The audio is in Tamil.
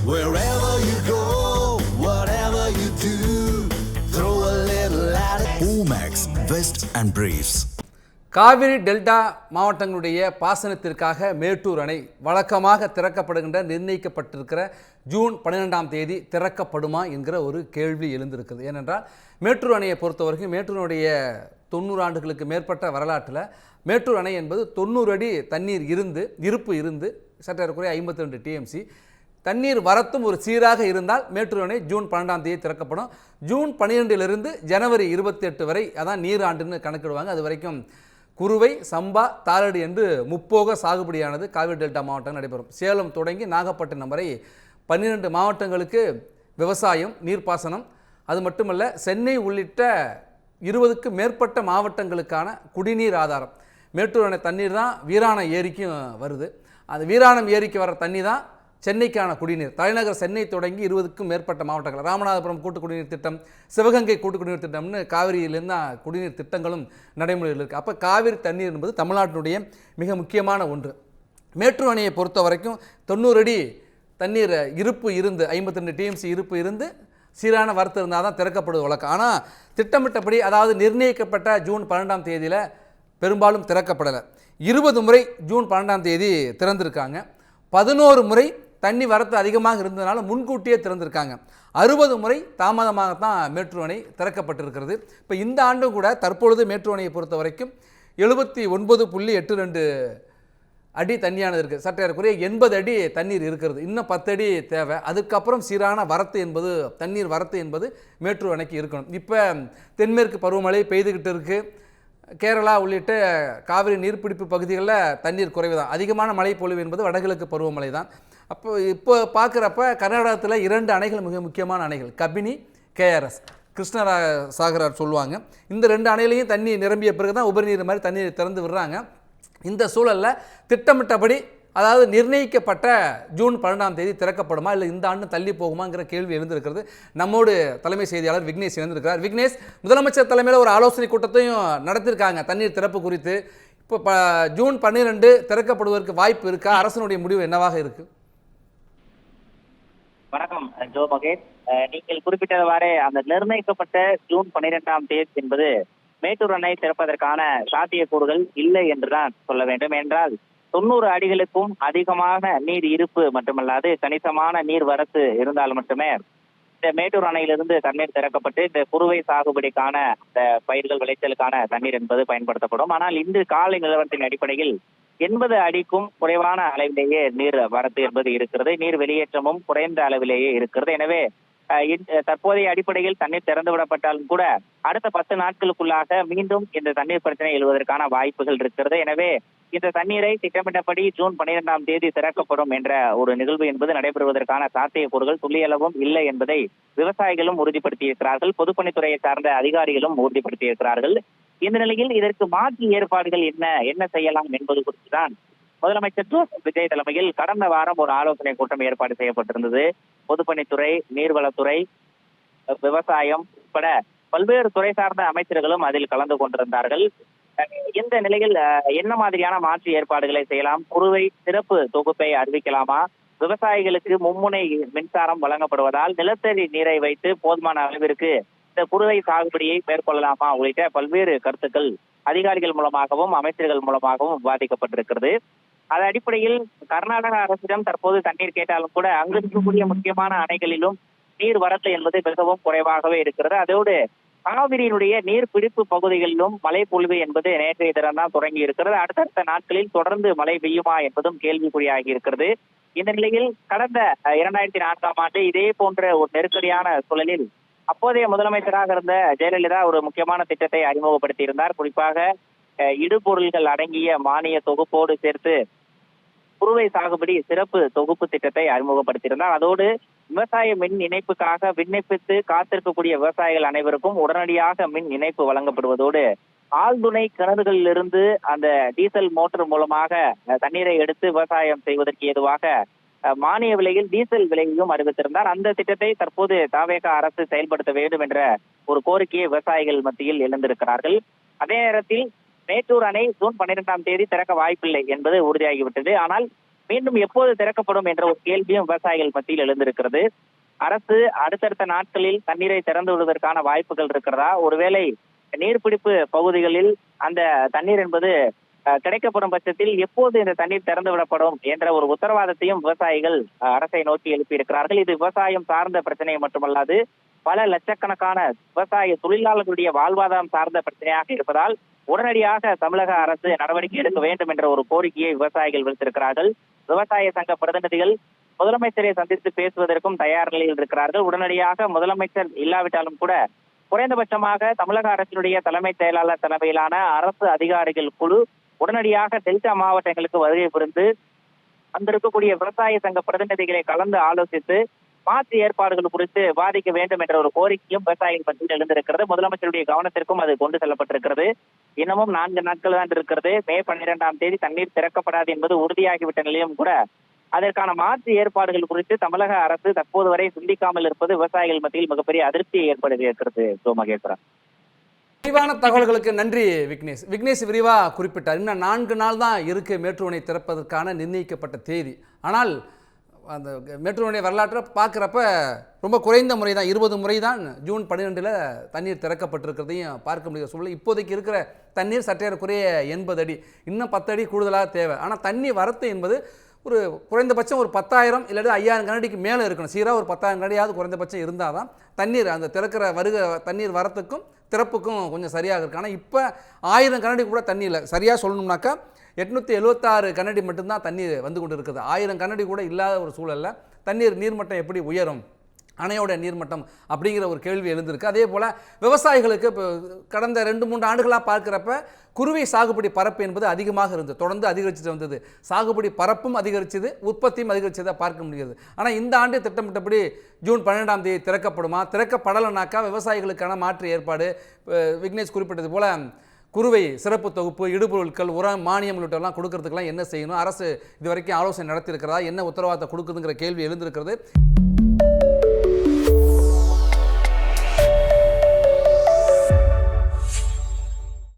Wherever you go, whatever you do, throw a little at it. Omax, Vest and Briefs. Kaveri delta மாவட்டங்களுடைய பாசனத்திற்காக மேட்டூர் அணை வழக்கமாக திறக்கப்படுகின்ற நிர்ணயிக்கப்பட்டிருக்கிற ஜூன் 12ஆம் தேதி திறக்கப்படுமா என்கிற ஒரு கேள்வி எழுந்திருக்கிறது. ஏனென்றால் மேட்டூர் அணையை பொறுத்தவரைக்கும் மேட்டூருடைய 90 ஆண்டுகளுக்கு மேற்பட்ட வரலாற்றில் மேட்டூர் அணை என்பது 90 அடி தண்ணீர் இருப்பு இருந்து சற்றேறக்குறைய 52 டிஎம்சி தண்ணீர் வரத்தும் ஒரு சீராக இருந்தால் மேட்டூர் அணை ஜூன் 12ஆம் தேதி திறக்கப்படும். ஜூன் 12லிருந்து ஜனவரி 28 வரை அதான் நீர் ஆண்டுன்னு கணக்கிடுவாங்க. அது வரைக்கும் குறுவை, சம்பா, தாளடி என்று முப்போக சாகுபடியானது காவிரி டெல்டா மாவட்டம் நடைபெறும். சேலம் தொடங்கி நாகப்பட்டினம் வரை 12 மாவட்டங்களுக்கு விவசாயம், நீர்ப்பாசனம், அது மட்டுமல்ல சென்னை உள்ளிட்ட 20க்கு மேற்பட்ட மாவட்டங்களுக்கான குடிநீர் ஆதாரம் மேட்டூர் அணை தண்ணீர் தான் வீராணம் ஏரிக்கும் வருது. அந்த வீராணம் ஏரிக்கு வர தண்ணி தான் சென்னைக்கான குடிநீர். தலைநகர் சென்னை தொடங்கி 20க்கும் மேற்பட்ட மாவட்டங்கள், ராமநாதபுரம் கூட்டு குடிநீர் திட்டம், சிவகங்கை கூட்டு குடிநீர் திட்டம்னு காவிரியிலேருந்து குடிநீர் திட்டங்களும் நடைமுறையில் இருக்குது. அப்போ காவிரி தண்ணீர் என்பது தமிழ்நாட்டினுடைய மிக முக்கியமான ஒன்று. மேட்டூர் அணையை பொறுத்த வரைக்கும் 90 அடி தண்ணீர் இருப்பு இருந்து 52 டிஎம்சி இருப்பு இருந்து சீரான வரத்து இருந்தால் தான் திறக்கப்படுவது வழக்கம். ஆனால் திட்டமிட்டபடி, அதாவது நிர்ணயிக்கப்பட்ட ஜூன் 12ஆம் தேதியில் பெரும்பாலும் திறக்கப்படலை. 20 முறை ஜூன் 12ஆம் தேதி திறந்திருக்காங்க. 11 முறை தண்ணி வரத்து அதிகமாக இருந்ததுனால முன்கூட்டியே திறந்திருக்காங்க. 60 முறை தாமதமாகத்தான் மேட்டூர் அணை திறக்கப்பட்டிருக்கிறது. இப்போ இந்த ஆண்டும் கூட தற்பொழுது மேட்டூர் அணையை பொறுத்த வரைக்கும் 79.82 அடி தண்ணியானது இருக்குது. சற்றேறக்குறைய 80 அடி தண்ணீர் இருக்கிறது. இன்னும் 10 அடி தேவை. அதுக்கப்புறம் சீரான வரத்து என்பது, தண்ணீர் வரத்து என்பது மேட்டூர் அணைக்கு இருக்கணும். இப்போ தென்மேற்கு பருவமழை பெய்துக்கிட்டு இருக்குது. கேரளா உள்ளிட்ட காவிரி நீர்பிடிப்பு பகுதிகளில் தண்ணீர் குறைவு தான். அதிகமான மழை பொழிவு என்பது வடகிழக்கு பருவமழை தான். இப்போ பார்க்குறப்ப கர்நாடகத்தில் 2 அணைகள் மிக முக்கியமான அணைகள், கபினி, கேஆர்எஸ், கிருஷ்ணசாகர் சொல்லுவாங்க. இந்த 2 அணைகளையும் தண்ணி நிரம்பிய பிறகு தான் உபரி நீர் மாதிரி தண்ணீர் திறந்து விடுறாங்க. இந்த சூழலில் திட்டமிட்டபடி, அதாவது நிர்ணயிக்கப்பட்ட ஜூன் 12ஆம் தேதி திறக்கப்படுமா இல்லை இந்த ஆண்டு தள்ளி போகுமாங்கிற கேள்வி எழுந்திருக்கிறது. நம்மோடு தலைமை செய்தியாளர் விக்னேஷ் எழுந்திருக்கிறார். விக்னேஷ், முதலமைச்சர் தலைமையில் ஒரு ஆலோசனை கூட்டத்தையும் நடத்தியிருக்காங்க தண்ணீர் திறப்பு குறித்து. இப்போ ஜூன் 12 திறக்கப்படுவதற்கு வாய்ப்பு இருக்கா? அரசனுடைய முடிவு என்னவாக இருக்கு? வணக்கம் ஜோ மகேஷ். நீங்கள் குறிப்பிட்டவாறே அந்த நிர்ணயிக்கப்பட்ட ஜூன் 12ஆம் தேதி என்பது மேட்டூர் அணை திறப்பதற்கான சாத்தியக்கூறுகள் இல்லை என்றுதான் சொல்ல வேண்டும். என்றால் 90 அடிகளுக்கும் அதிகமான நீர் இருப்பு மட்டுமல்லாது கணிசமான நீர் வரத்து இருந்தால் மட்டுமே இந்த மேட்டூர் அணையிலிருந்து தண்ணீர் திறக்கப்பட்டு இந்த குறுவை சாகுபடிக்கான இந்த பயிர்கள் விளைச்சலுக்கான தண்ணீர் என்பது பயன்படுத்தப்படும். ஆனால் இன்று காலை நிலவரத்தின் அடிப்படையில் 80 அடிக்கும் குறைவான அளவிலேயே நீர் வரத்து என்பது இருக்கிறது. நீர் வெளியேற்றமும் குறைந்த அளவிலேயே இருக்கிறது. எனவே தற்போதைய அடிப்படையில் தண்ணீர் திறந்து விடப்பட்டாலும் கூட அடுத்த 10 நாட்களுக்குள்ளாக மீண்டும் இந்த தண்ணீர் பிரச்சனை எழுவதற்கான வாய்ப்புகள் இருக்கிறது. எனவே இந்த தண்ணீரை திட்டமிட்டபடி ஜூன் 12ஆம் தேதி திறக்கப்படும் என்ற ஒரு நிகழ்வு என்பது நடைபெறுவதற்கான சாத்தியக்கூறுகள் துல்லியளவும் இல்லை என்பதை விவசாயிகளும் உறுதிப்படுத்தியிருக்கிறார்கள். பொதுப்பணித்துறையை சார்ந்த அதிகாரிகளும் உறுதிப்படுத்தியிருக்கிறார்கள். இந்த நிலையில் இதற்கு மாற்று ஏற்பாடுகள் என்ன செய்யலாம் என்பது குறித்துதான் முதலமைச்சர் ஜோசப் விஜய் தலைமையில் கடந்த வாரம் ஒரு ஆலோசனை கூட்டம் ஏற்பாடு செய்யப்பட்டிருந்தது. பொதுப்பணித்துறை, நீர்வளத்துறை, விவசாயம் உட்பட பல்வேறு துறை சார்ந்த அமைச்சர்களும் அதில் கலந்து கொண்டிருந்தார்கள். இந்த நிலையில் என்ன மாதிரியான மாற்று ஏற்பாடுகளை செய்யலாம்? குறுவை சிறப்பு தொகுப்பை அறிவிக்கலாமா? விவசாயிகளுக்கு மும்முனை மின்சாரம் வழங்கப்படுவதால் நிலத்தடி நீரை வைத்து போதுமான அளவிற்கு இந்த குறுவை சாகுபடியை மேற்கொள்ளலாமா உள்ளிட்ட பல்வேறு கருத்துக்கள் அதிகாரிகள் மூலமாகவும் அமைச்சர்கள் மூலமாகவும் விவாதிக்கப்பட்டிருக்கிறது. அதன் அடிப்படையில் கர்நாடக அரசிடம் தற்போது தண்ணீர் கேட்டாலும் கூட அங்கு இருக்கக்கூடிய முக்கியமான அணைகளிலும் நீர் வரத்து என்பது மிகவும் குறைவாகவே இருக்கிறது. அதோடு காவிரியினுடைய நீர் பிடிப்பு பகுதிகளிலும் மழை பொழிவு என்பது நேற்றைய தினம் தான் தொடங்கி இருக்கிறது. அடுத்தடுத்த நாட்களில் தொடர்ந்து மழை பெய்யுமா என்பதும் கேள்விக்குறியாகி இருக்கிறது. இந்த நிலையில் கடந்த 2004ஆம் ஆண்டு இதே போன்ற ஒரு நெருக்கடியான சூழலில் அப்போதைய முதலமைச்சராக இருந்த ஜெயலலிதா ஒரு முக்கியமான திட்டத்தை அறிமுகப்படுத்தி இருந்தார். குறிப்பாக இடுபொருள்கள் அடங்கிய மானிய தொகுப்போடு சேர்த்து குறுவை சாகுபடி சிறப்பு தொகுப்பு திட்டத்தை அறிமுகப்படுத்தியிருந்தார். அதோடு விவசாய மின் இணைப்புக்காக விண்ணப்பித்து காத்திருக்கக்கூடிய விவசாயிகள் அனைவருக்கும் உடனடியாக மின் இணைப்பு வழங்கப்படுவதோடு ஆழ்துணை கிணறுகளிலிருந்து அந்த டீசல் மோட்டார் மூலமாக தண்ணீரை எடுத்து விவசாயம் செய்வதற்கு ஏதுவாக மானிய விலையில் டீசல் விலையையும் அறிவித்திருந்தார். அந்த திட்டத்தை தற்போது தவேக அரசு செயல்படுத்த வேண்டும் என்ற ஒரு கோரிக்கையை விவசாயிகள் மத்தியில் எழுந்திருக்கிறார்கள். அதே நேரத்தில் மேட்டூர் அணை ஜூன் 12ஆம் தேதி திறக்க வாய்ப்பில்லை என்பது உறுதியாகிவிட்டது. ஆனால் மீண்டும் எப்போது திறக்கப்படும் என்ற ஒரு கேள்வியும் விவசாயிகள் மத்தியில் எழுந்திருக்கிறது. அரசு அடுத்தடுத்த நாட்களில் தண்ணீரை திறந்து விடுவதற்கான வாய்ப்புகள் இருக்கிறதா? ஒருவேளை நீர்பிடிப்பு பகுதிகளில் அந்த தண்ணீர் என்பது கிடைக்கப்படும் பட்சத்தில் எப்போது இந்த தண்ணீர் திறந்து விடப்படும் என்ற ஒரு உத்தரவாதத்தையும் விவசாயிகள் அரசை நோக்கி எழுப்பியிருக்கிறார்கள். இது விவசாயம் சார்ந்த பிரச்சனை மட்டுமல்லாது பல லட்சக்கணக்கான விவசாய தொழிலாளர்களுடைய வாழ்வாதாரம் சார்ந்த பிரச்சனையாக இருப்பதால் உடனடியாக தமிழக அரசு நடவடிக்கை எடுக்க வேண்டும் என்ற ஒரு கோரிக்கையை விவசாயிகள் விடுத்திருக்கிறார்கள். விவசாய சங்க பிரதிநிதிகள் முதலமைச்சரை சந்தித்து பேசுவதற்கும் தயார் நிலையில் இருக்கிறார்கள். உடனடியாக முதலமைச்சர் இல்லாவிட்டாலும் கூட குறைந்தபட்சமாக தமிழக அரசினுடைய தலைமைச் செயலாளர் தலைமையிலான அரசு அதிகாரிகள் குழு உடனடியாக டெல்டா மாவட்டங்களுக்கு வருகை புரிந்து அங்க இருக்கக்கூடிய விவசாய சங்க பிரதிநிதிகளை கலந்து ஆலோசித்து மாற்று ஏற்பாடுகள் குறித்து விவாதிக்க வேண்டும் என்ற ஒரு கோரிக்கையும் விவசாயிகள் பற்றியில் எழுந்திருக்கிறது. முதலமைச்சருடைய கவனத்திற்கும் அது கொண்டு செல்லப்பட்டிருக்கிறது. இன்னமும் 4 நாட்கள் தான் இருக்கிறது. மே 12ஆம் தேதி தண்ணீர் திறக்கப்படாது என்பது உறுதியாகிவிட்ட நிலையும் கூட அதற்கான மாற்று ஏற்பாடுகள் குறித்து தமிழக அரசு தற்போது வரை சிந்திக்காமல் இருப்பது விவசாயிகள் மத்தியில் மிகப்பெரிய அதிருப்தியை ஏற்படுத்தி இருக்கிறது. மகேஸ்வரன், விரிவான தகவல்களுக்கு நன்றி விக்னேஷ். விக்னேஷ் விரிவாக குறிப்பிட்டார். இன்னும் 4 நாள் தான் இருக்குது மேட்டூர் அணை திறப்பதற்கான நிர்ணயிக்கப்பட்ட தேதி. ஆனால் அந்த மேட்டூர் அணை வரலாற்றை பார்க்குறப்ப ரொம்ப குறைந்த முறை தான், 20 முறை தான் ஜூன் 12 தண்ணீர் திறக்கப்பட்டிருக்கிறதையும் பார்க்க முடிகிற சூழல். இப்போதைக்கு இருக்கிற தண்ணீர் சற்றேறக்குறைய 80 அடி, இன்னும் 10 அடி கூடுதலாக தேவை. ஆனால் தண்ணி வரத்து என்பது ஒரு குறைந்தபட்சம் ஒரு 10,000 இல்லாட்டி 5,000 கனடிக்கு மேலே இருக்கணும். சீராக ஒரு 10,000 கனடியாவது குறைந்தபட்சம் இருந்தால் தான் தண்ணீர் அந்த திறக்கிற தண்ணீர் வரத்துக்கும் திறப்புக்கும் கொஞ்சம் சரியாக இருக்கு. ஆனால் இப்போ 1000 கனடி கூட தண்ணி இல்லை. சரியாக சொல்லணும்னாக்கா 876 கனடி மட்டும்தான் தண்ணீர் வந்து கொண்டு இருக்குது. 1000 கனடி கூட இல்லாத ஒரு சூழலில் தண்ணீர் நீர்மட்டம் எப்படி உயரும், அணையோட நீர்மட்டம் அப்படிங்கிற ஒரு கேள்வி எழுந்திருக்கு. அதே போல் விவசாயிகளுக்கு இப்போ கடந்த 2-3 ஆண்டுகளாக பார்க்குறப்ப குருவை சாகுபடி பரப்பு என்பது அதிகமாக இருந்தது, தொடர்ந்து அதிகரிச்சுட்டு வந்தது. சாகுபடி பரப்பும் அதிகரிச்சது, உற்பத்தியும் அதிகரிச்சதை பார்க்க முடியாது. ஆனால் இந்த ஆண்டு திட்டமிட்டபடி ஜூன் 12ஆம் தேதி திறக்கப்படுமா? திறக்கப்படலைனாக்கா விவசாயிகளுக்கான மாற்று ஏற்பாடு விக்னேஷ் குறிப்பிட்டது போல் குறுவை சிறப்பு தொகுப்பு, இடுபொருட்கள், உரம், மானியம் உள்ளிட்டெல்லாம் கொடுக்கறதுக்கெல்லாம் என்ன செய்யணும்? அரசு இது வரைக்கும் ஆலோசனை நடத்தியிருக்கிறதா? என்ன உத்தரவாதத்தை கொடுக்குதுங்கிற கேள்வி எழுந்திருக்கிறது.